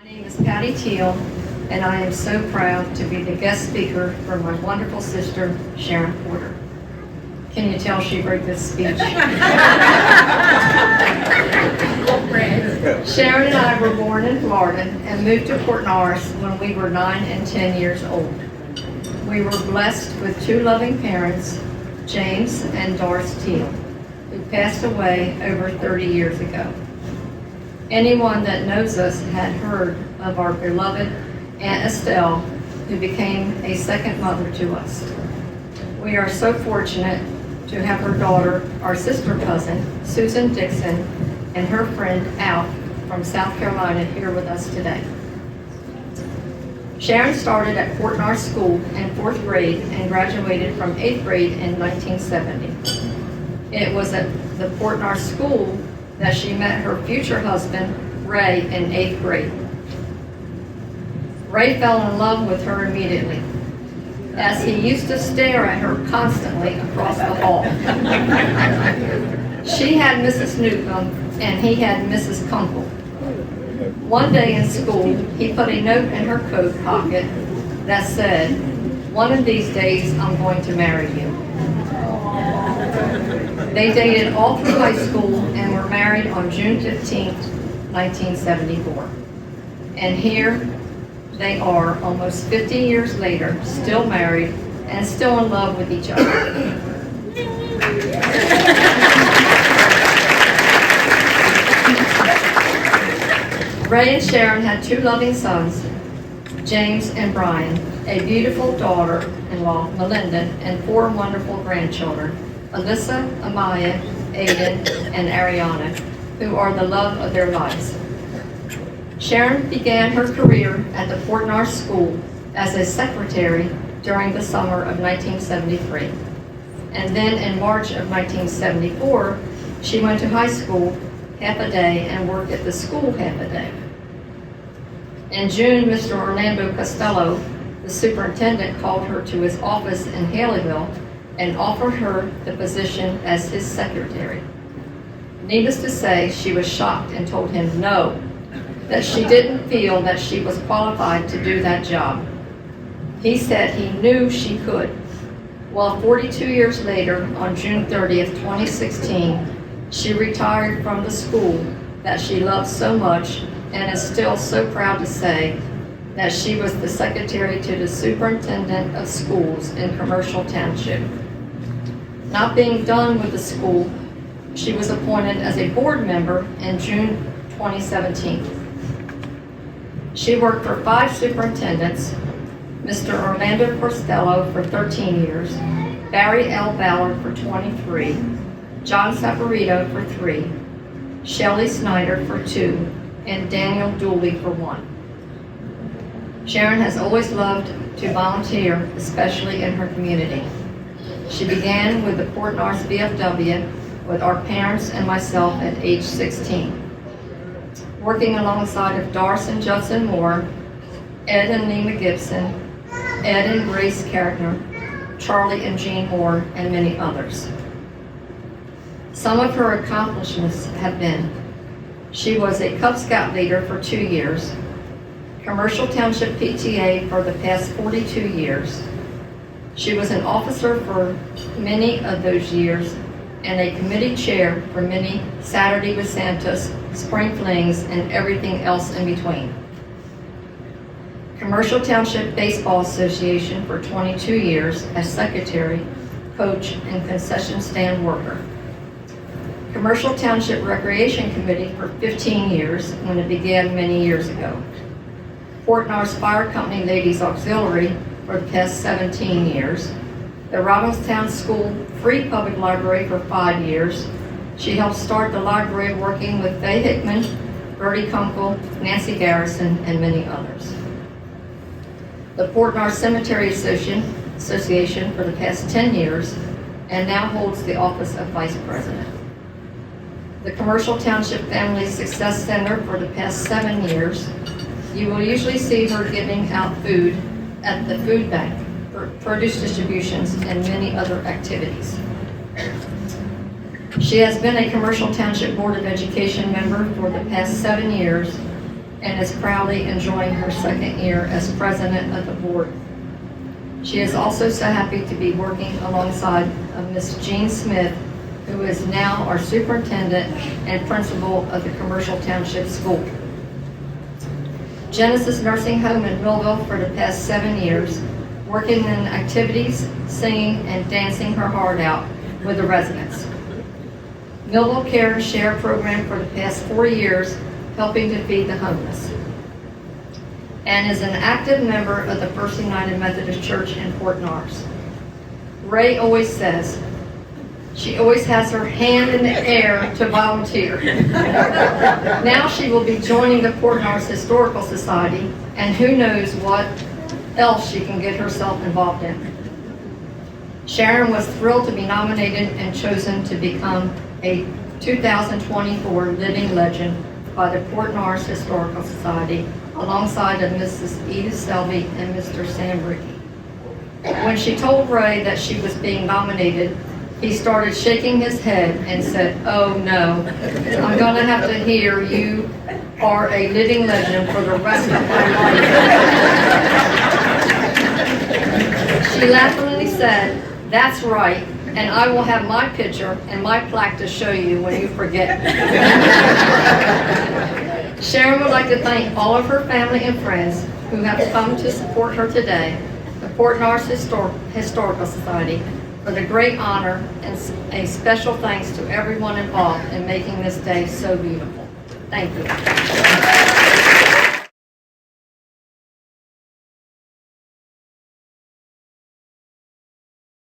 My name is Patty Teal, and I am so proud to be the guest speaker for my wonderful sister, Sharon Porter. Can you tell she wrote this speech? Sharon and I were born in Florida and moved to Port Norris when we were 9 and 10 years old. We were blessed with two loving parents, James and Doris Teal, who passed away over 30 years ago. Anyone that knows us had heard of our beloved Aunt Estelle, who became a second mother to us. We are so fortunate to have her daughter, our sister cousin, Susan Dixon, and her friend Al from South Carolina here with us today. Sharon started at Port Norris School in 4th grade and graduated from 8th grade in 1970. It was at the Port Norris School that she met her future husband, Ray, in 8th grade. Ray fell in love with her immediately, as he used to stare at her constantly across the hall. She had Mrs. Newcomb, and he had Mrs. Kunkel. One day in school, he put a note in her coat pocket that said, "One of these days, I'm going to marry you." They dated all through high school and were married on June 15, 1974. And here they are, almost 50 years later, still married and still in love with each other. Ray and Sharon had two loving sons, James and Brian, a beautiful daughter-in-law, Melinda, and four wonderful grandchildren, Alyssa, Amaya, Aiden, and Ariana, who are the love of their lives. Sharon began her career at the Port Norris School as a secretary during the summer of 1973. And then in March of 1974, she went to high school half a day and worked at the school half a day. In June, Mr. Orlando Costello, the superintendent, called her to his office in Haleyville and offered her the position as his secretary. Needless to say, she was shocked and told him no, that she didn't feel that she was qualified to do that job. He said he knew she could. Well, 42 years later, on June 30th, 2016, she retired from the school that she loved so much and is still so proud to say that she was the secretary to the superintendent of schools in Commercial Township. Not being done with the school, she was appointed as a board member in June 2017. She worked for 5 superintendents, Mr. Orlando Costello for 13 years, Barry L. Ballard for 23, John Saporito for 3, Shelley Snyder for 2, and Daniel Dooley for 1. Sharon has always loved to volunteer, especially in her community. She began with the Port Norris VFW with our parents and myself at age 16. Working alongside of Doris and Judson Moore, Ed and Nima Gibson, Ed and Grace Cartner, Charlie and Jean Moore, and many others. Some of her accomplishments have been: she was a Cub Scout leader for 2 years, Commercial Township PTA for the past 42 years. She was an officer for many of those years and a committee chair for many Saturday with Santas, Spring Flings, and everything else in between. Commercial Township Baseball Association for 22 years as secretary, coach, and concession stand worker. Commercial Township Recreation Committee for 15 years when it began many years ago. Port Norris Fire Company Ladies Auxiliary for the past 17 years. The Robinstown School Free Public Library for 5 years. She helped start the library working with Faye Hickman, Bertie Kunkel, Nancy Garrison, and many others. The Port Norris Cemetery Association for the past 10 years and now holds the office of Vice President. The Commercial Township Family Success Center for the past 7 years. You will usually see her giving out food at the food bank, for produce distributions, and many other activities. She has been a Commercial Township Board of Education member for the past 7 years and is proudly enjoying her second year as president of the board. She is also so happy to be working alongside of Ms. Jean Smith, who is now our superintendent and principal of the Commercial Township School. Genesis Nursing Home in Millville for the past 7 years, working in activities, singing, and dancing her heart out with the residents. Millville Care and Share program for the past 4 years, helping to feed the homeless. And is an active member of the First United Methodist Church in Port Norris. Ray always says, she always has her hand in the air to volunteer. Now she will be joining the Port Norris Historical Society, and who knows what else she can get herself involved in. Sharon was thrilled to be nominated and chosen to become a 2024 Living Legend by the Port Norris Historical Society, alongside of Mrs. Edith Selby and Mr. Sam Rickey. When she told Ray that she was being nominated, he started shaking his head and said, "Oh no, I'm going to have to hear you are a living legend for the rest of my life." She laughingly said, "That's right, and I will have my picture and my plaque to show you when you forget." Sharon would like to thank all of her family and friends who have come to support her today, the Port Norris Historical Society, for the great honor, and a special thanks to everyone involved in making this day so beautiful. Thank you.